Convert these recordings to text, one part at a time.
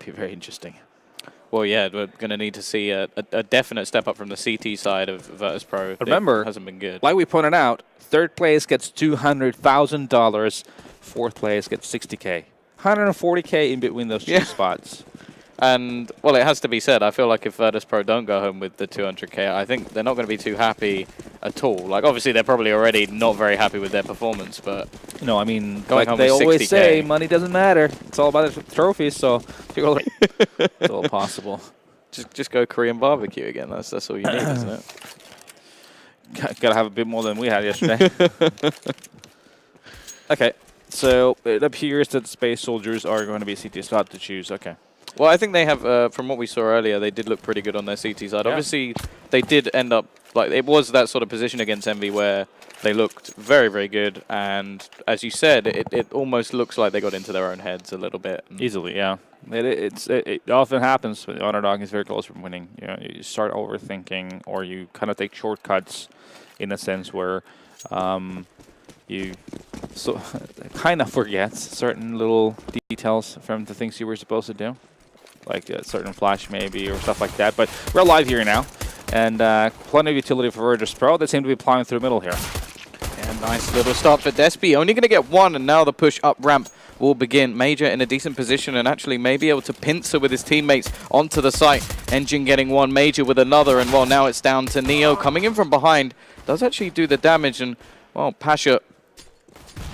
be very interesting. Well, yeah, we're going to need to see a definite step up from the CT side of Virtus.pro. Remember, it hasn't been good. Like we pointed out, third place gets $200,000. Fourth place gets $60K. $140K in between those two spots. And, well, it has to be said, I feel like if Virtus.pro don't go home with the 200K, I think they're not going to be too happy at all. Like, obviously, they're probably already not very happy with their performance, but... No, I mean, like they always 60K. say, money doesn't matter. It's all about the trophies, so it's all possible. Just go Korean barbecue again. That's all you need, isn't it? Gotta have a bit more than we had yesterday. Okay, so it appears that Space Soldiers are going to be CT spot to choose. Okay. Well, I think they have, from what we saw earlier, they did look pretty good on their CT side. Yeah. Obviously, they did end up, like, it was that sort of position against Envy where they looked very, very good. And as you said, it almost looks like they got into their own heads a little bit. Easily, yeah. It often happens when the underdog is very close from winning. You know, you start overthinking, or you kind of take shortcuts in a sense where you kind of forget certain little details from the things you were supposed to do, like a certain flash maybe or stuff like that. But we're live here now, and plenty of utility for Virtus.pro. They seem to be plowing through the middle here. Yeah, nice little start for Despy. Only going to get one, and now the push up ramp will begin. Major in a decent position and actually may be able to pincer with his teammates onto the site. Engine getting one, Major with another, and well, now it's down to Neo coming in from behind. Does actually do the damage, and well, Pasha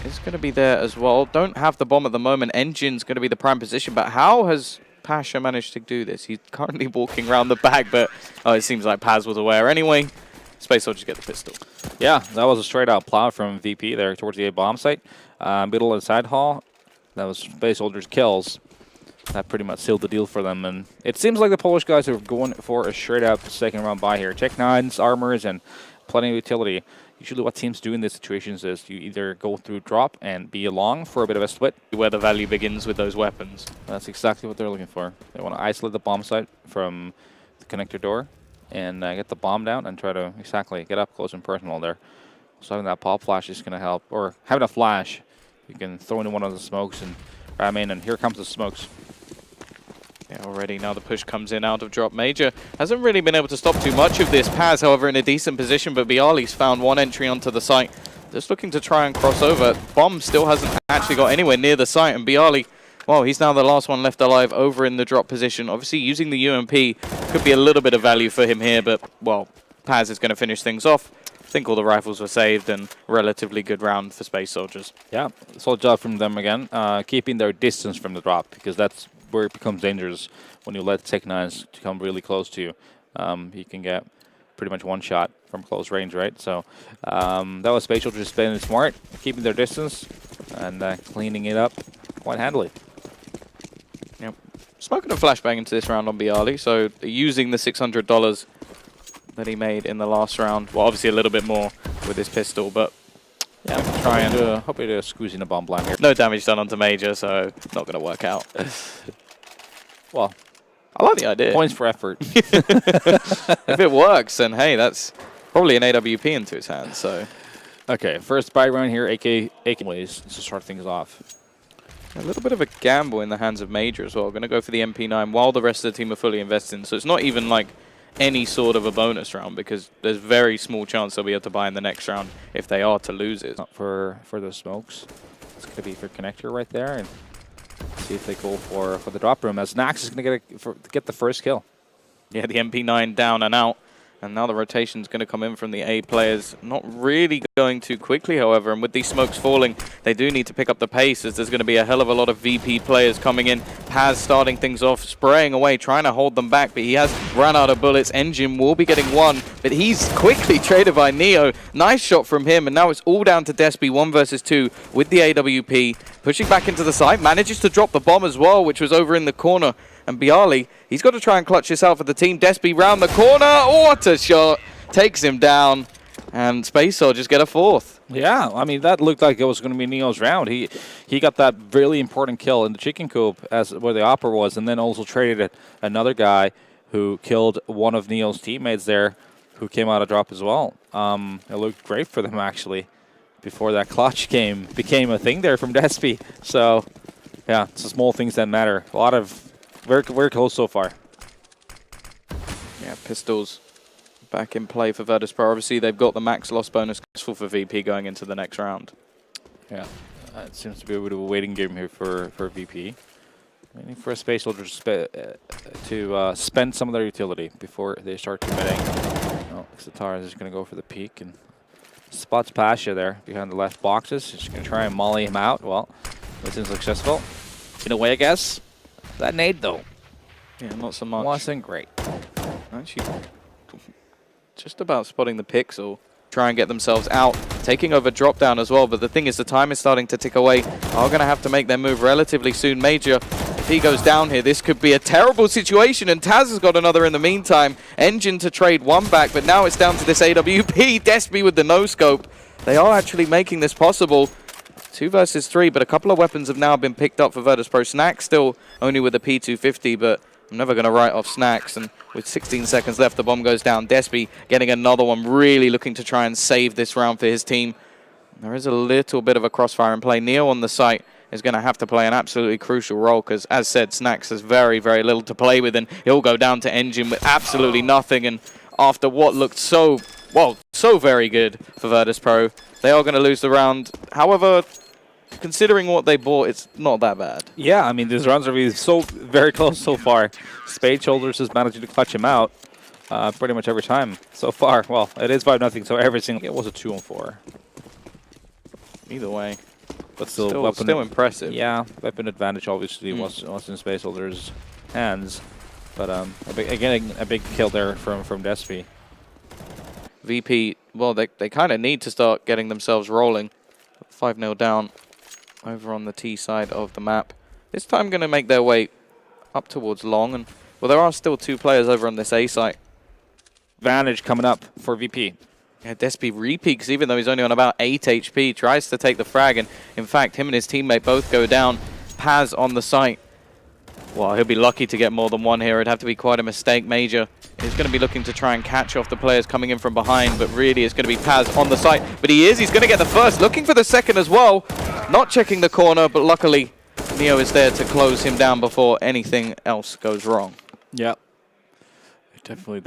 is going to be there as well. Don't have the bomb at the moment. Engine's going to be the prime position, but how has Pasha managed to do this? He's currently walking around the back, but it seems like Paz was aware anyway. Space Soldiers get the pistol. Yeah, that was a straight-out plow from VP there towards the A bomb site. Middle and side hall. That was Space Soldiers' kills. That pretty much sealed the deal for them. And it seems like the Polish guys are going for a straight-up second round buy here. Tech 9s, armors, and plenty of utility. Usually what teams do in these situations is you either go through drop and be along for a bit of a split. Where the value begins with those weapons. That's exactly what they're looking for. They want to isolate the bomb site from the connector door and get the bomb down and try to get up close and personal there. So having that pop flash is going to help. Or having a flash, you can throw into one of the smokes and ram in, and here comes the smokes. Yeah, already now the push comes in out of drop. Major hasn't really been able to stop too much of this. Paz, however, in a decent position, but Bialy's found one entry onto the site. Just looking to try and cross over. Bomb still hasn't actually got anywhere near the site, and Bialy, well, he's now the last one left alive over in the drop position. Obviously, using the UMP could be a little bit of value for him here, but, well, Paz is going to finish things off. I think all the rifles were saved, and relatively good round for Space Soldiers. Yeah, solid job from them again, keeping their distance from the drop, because that's where it becomes dangerous when you let Tech 9s to come really close to you. You can get pretty much one shot from close range, right? So that was Space Soldiers just playing smart, keeping their distance, and cleaning it up quite handily. Yep. Smoking a flashbang into this round on Bialy, so using the $600 that he made in the last round. Well, obviously a little bit more with his pistol, but yeah, try and hope to squeeze in a bomb blind here. No damage done onto Major, so not going to work out. Well, I like the idea. Points for effort. If it works, then hey, that's probably an AWP into his hands. So, okay, first buy round here, AK ways to start things off. A little bit of a gamble in the hands of Major as well. Going to go for the MP9 while the rest of the team are fully invested. So it's not even like any sort of a bonus round, because there's very small chance they'll be able to buy in the next round if they are to lose it. Not for the smokes. It's going to be for connector right there, and see if they go for the drop room, as Nax is going to get the first kill. Yeah, the MP9 down and out. And now the rotation's going to come in from the A players. Not really going too quickly, however. And with these smokes falling, they do need to pick up the pace, as there's going to be a hell of a lot of VP players coming in. Paz starting things off, spraying away, trying to hold them back, but he has run out of bullets. Engine will be getting one, but he's quickly traded by Neo. Nice shot from him, and now it's all down to Despy, 1 versus 2 with the AWP. Pushing back into the site, manages to drop the bomb as well, which was over in the corner. And Bialy, he's got to try and clutch this out for the team. Despy round the corner. Oh, what a shot. Takes him down. And Space Soldiers get a fourth. Yeah, I mean, that looked like it was going to be Neo's round. He got that really important kill in the chicken coop as where the opera was, and then also traded another guy who killed one of Neo's teammates there who came out of drop as well. It looked great for them, actually, before that clutch became a thing there from Despy. So, yeah, it's the small things that matter. A lot of Very close so far. Yeah, pistols back in play for Virtus.pro. Obviously, they've got the max loss bonus for VP going into the next round. Yeah, it seems to be a bit of a waiting game here for VP. Waiting for a Space Soldier to spend some of their utility before they start committing. Oh, Xataras is going to go for the peek and spots Pasha there behind the left boxes. He's going to try and molly him out. Well, this isn't successful. In a way, I guess. That nade, though. Yeah, not so much. Wasn't great. Actually, just about spotting the pixel. Try and get themselves out, taking over drop down as well. But the thing is, the time is starting to tick away. Are going to have to make their move relatively soon. Major, if he goes down here, this could be a terrible situation. And Taz has got another in the meantime. Engine to trade one back, but now it's down to this AWP. Despy with the no-scope. They are actually making this possible. 2 versus 3, but a couple of weapons have now been picked up for Virtus.pro. Snack still only with a P250, but I'm never going to write off Snacks. And with 16 seconds left, the bomb goes down. Despy getting another one, really looking to try and save this round for his team. There is a little bit of a crossfire in play. Neo on the site is going to have to play an absolutely crucial role because, as said, Snacks has very, very little to play with, and he'll go down to Engine with absolutely nothing. And after what looked so very good for Virtus.pro, they are going to lose the round. However, considering what they bought, it's not that bad. Yeah, I mean, these rounds are really very close so far. Spade Shoulders is managing to clutch him out pretty much every time so far. Well, it is 5-0, so every single... It was a 2-on-4. Either way. But still impressive. Yeah, weapon advantage obviously was in Space Holders' hands. But again, a big kill there from Despy. VP, well, they kind of need to start getting themselves rolling. 5-0 down over on the T side of the map. This time going to make their way up towards long. And, well, there are still 2 players over on this A site. Advantage coming up for VP. Yeah, Despy repeaks, even though he's only on about 8 HP. Tries to take the frag, and in fact, him and his teammate both go down. Paz on the site. Well, he'll be lucky to get more than one here. It'd have to be quite a mistake. Major is going to be looking to try and catch off the players coming in from behind, but really it's going to be Paz on the site. But he's going to get the first, looking for the second as well. Not checking the corner, but luckily Neo is there to close him down before anything else goes wrong. Yep. Definitely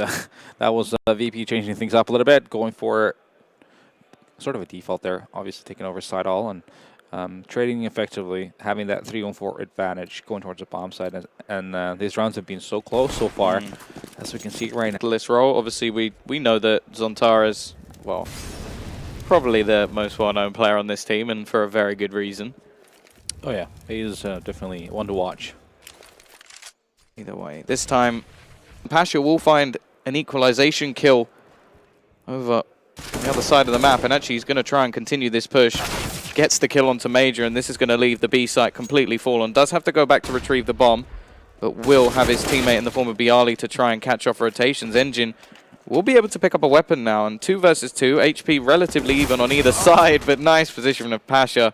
that was VP changing things up a little bit, going for sort of a default there, obviously taking over side all and trading effectively, having that 3-on-4 advantage going towards the bomb side. And these rounds have been so close so far, as we can see right now. This role, obviously we know that Zontara is, well, probably the most well-known player on this team, and for a very good reason. Oh yeah, he is definitely one to watch. Either way, this time Pasha will find an equalization kill over on the other side of the map, and actually he's going to try and continue this push. Gets the kill onto Major, and this is going to leave the B site completely fallen. Does have to go back to retrieve the bomb, but will have his teammate in the form of Bialy to try and catch off rotations. Engine will be able to pick up a weapon now, and 2 versus 2. HP relatively even on either side, but nice position of Pasha.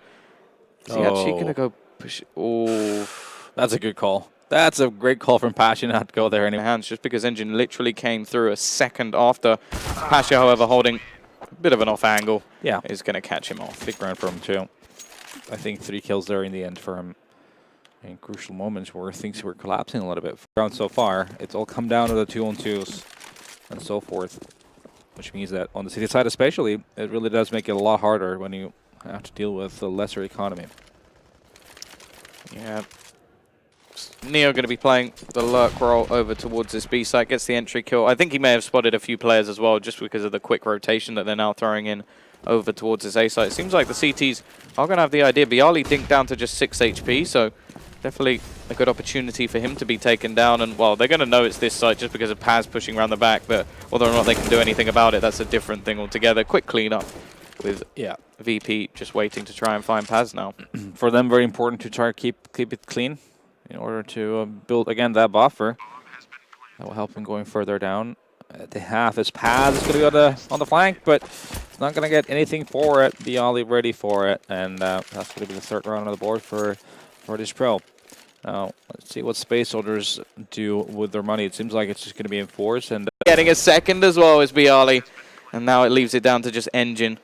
Is he actually going to go push? Oh, that's a good call. That's a great call from Pasha not to go there anymore. Hands, just because Engine literally came through a second after. Pasha, however, holding a bit of an off angle, is going to catch him off. Big round for him too. I think 3 kills there in the end for him. In crucial moments where things were collapsing a little bit. Round so far, it's all come down to the 2-on-2s and so forth. Which means that on the city side especially, it really does make it a lot harder when you have to deal with the lesser economy. Yeah. Neo going to be playing the lurk role over towards this B site, gets the entry kill. I think he may have spotted a few players as well, just because of the quick rotation that they're now throwing in over towards this A site. It seems like the CTs are going to have the idea. Bialy dinked down to just 6 HP, so definitely a good opportunity for him to be taken down. And, well, they're going to know it's this site just because of Paz pushing around the back, but whether or not they can do anything about it, that's a different thing altogether. Quick cleanup with VP just waiting to try and find Paz now. For them, very important to try to keep it clean in order to build, again, that buffer. That will help him going further down. The half is Paz is going to go on the flank, but it's not going to get anything for it. Bialy ready for it, and that's going to be the 3rd round on the board for this pro. Now, let's see what Space Soldiers do with their money. It seems like it's just going to be enforced. And getting a second as well as Bialy, and now it leaves it down to just Engine.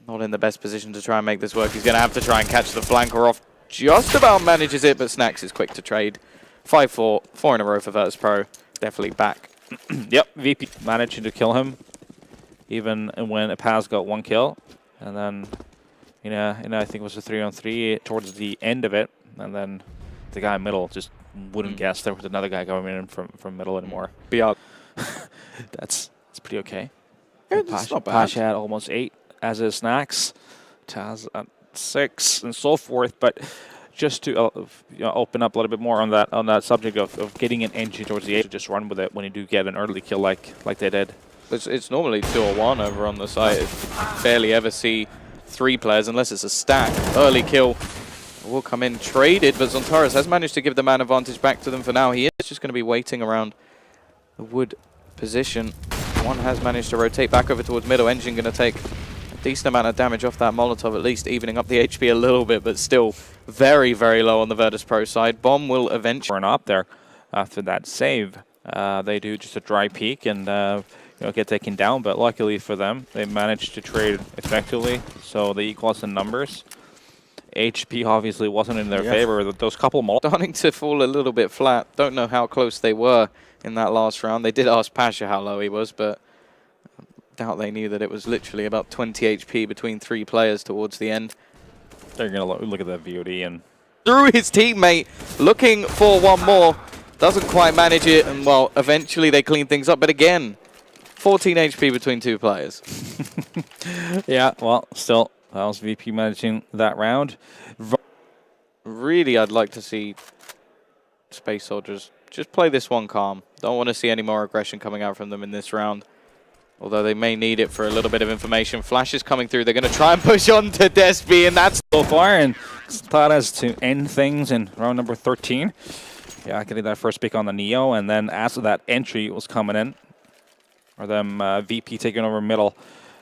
Not in the best position to try and make this work. He's going to have to try and catch the flanker off. Just about manages it, but Snacks is quick to trade 5-4, 4 in a row for Virtus.pro. Definitely back. Yep, VP managing to kill him, even when Paz got 1 kill, and then I think it was a 3-on-3 towards the end of it, and then the guy in middle just wouldn't guess there was another guy coming in from middle anymore. Beyond. That's pretty okay. Yeah, that's not bad. Pasha had almost 8 as his snacks, Taz at 6, and so forth. But just to open up a little bit more on that subject of getting an engine towards the edge, just run with it when you do get an early kill like they did. It's normally 2 or 1 over on the site. You barely ever see 3 players unless it's a stack. Early kill will come in traded, but Zontaras has managed to give the man advantage back to them for now. He is just going to be waiting around the wood position. One has managed to rotate back over towards middle. Engine going to take a decent amount of damage off that Molotov, at least evening up the HP a little bit, but still very, very low on the Virtus.pro side. Bomb will eventually run up there after that save. They do just a dry peek and get taken down, but luckily for them, they managed to trade effectively, so they equal us in numbers. HP obviously wasn't in their favor. Those couple starting to fall a little bit flat. Don't know how close they were in that last round. They did ask Pasha how low he was, but I doubt they knew that it was literally about 20 HP between 3 players towards the end. They're going to look at that VOD and through his teammate, looking for one more. Doesn't quite manage it, and well, eventually they clean things up. But again, 14 HP between 2 players. Yeah, well, still, that was VP managing that round. Really, I'd like to see Space Soldiers just play this one calm. Don't want to see any more aggression coming out from them in this round. Although they may need it for a little bit of information. Flash is coming through. They're going to try and push on to Despy, and that's so far. And thought as to end things in round number 13. Yeah, getting that first pick on the Neo, and then after that entry was coming in, or them VP taking over middle.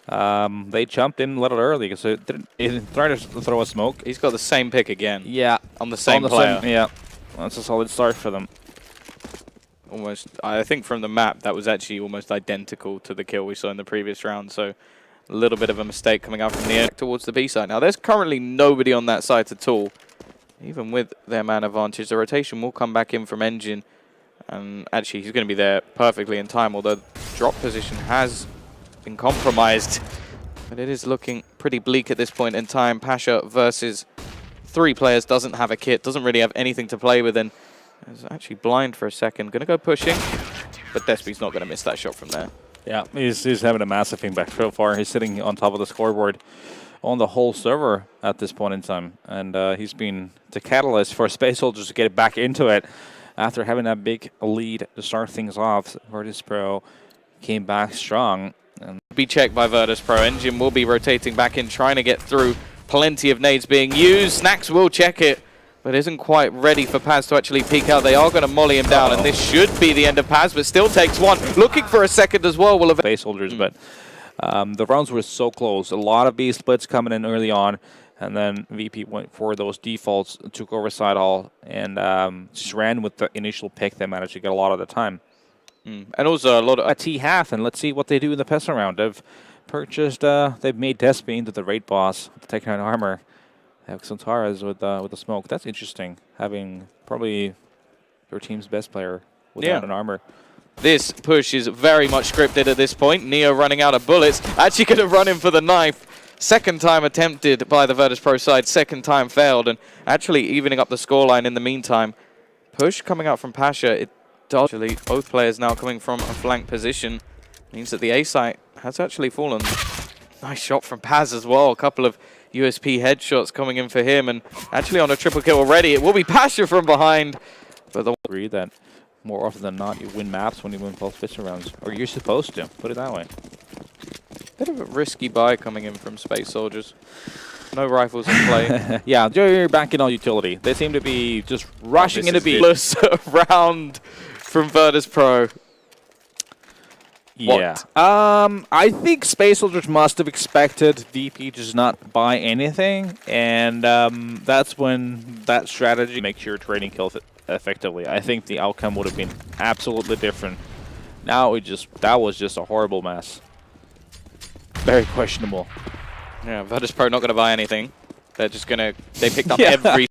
They jumped in a little early because they didn't try to throw a smoke. He's got the same pick again. Yeah, on the same player. Yeah, that's a solid start for them. Almost, I think from the map, that was actually almost identical to the kill we saw in the previous round. So a little bit of a mistake coming out from the end towards the B side. Now, there's currently nobody on that site at all. Even with their man advantage, the rotation will come back in from Engine. And actually, he's going to be there perfectly in time, although drop position has been compromised. But it is looking pretty bleak at this point in time. Pasha versus 3 players, doesn't have a kit, doesn't really have anything to play with, and is actually blind for a second. Going to go pushing, but Despy's not going to miss that shot from there. Yeah, he's having a massive impact so far. He's sitting on top of the scoreboard on the whole server at this point in time, and he's been the catalyst for Space Soldiers to get back into it after having that big lead to start things off. Virtus.pro came back strong. And be checked by Virtus.pro. Engine will be rotating back in, trying to get through. Plenty of nades being used. Snacks will check it, but isn't quite ready for Paz to actually peek out. They are going to molly him down, and this should be the end of Paz, but still takes 1. Looking for a second as well. Will Space Soldiers, but the rounds were so close. A lot of B splits coming in early on, and then VP went for those defaults, took over side all, and just ran with the initial pick. They managed to get a lot of the time. And also a lot of a T-half, and let's see what they do in the pistol round. They've purchased, they've made Despy into the raid boss, the Tech 9 armor. They have Xantaras with the smoke. That's interesting, having probably your team's best player without an armor. This push is very much scripted at this point. Neo running out of bullets. Actually going to run in for the knife. Second time attempted by the Virtus.pro side. Second time failed. And actually evening up the scoreline in the meantime. Push coming out from Pasha. Actually, both players now coming from a flank position. Means that the A site has actually fallen. Nice shot from Paz as well. A couple of USP headshots coming in for him. And actually on a triple kill already. It will be Pasha from behind. But the agree that more often than not, you win maps when you win both pistol rounds. Or you're supposed to. Put it that way. Bit of a risky buy coming in from Space Soldiers. No rifles in play. Yeah, you're back in all utility. They seem to be just rushing into B. Round from Virtus.pro. Yeah. I think Space Soldiers must have expected VP to just not buy anything, and that's when that strategy makes your trading kills effectively. I think the outcome would have been absolutely different. Now that was just a horrible mess. Very questionable. Yeah, Virtus.pro not going to buy anything. They're just going to, they picked up every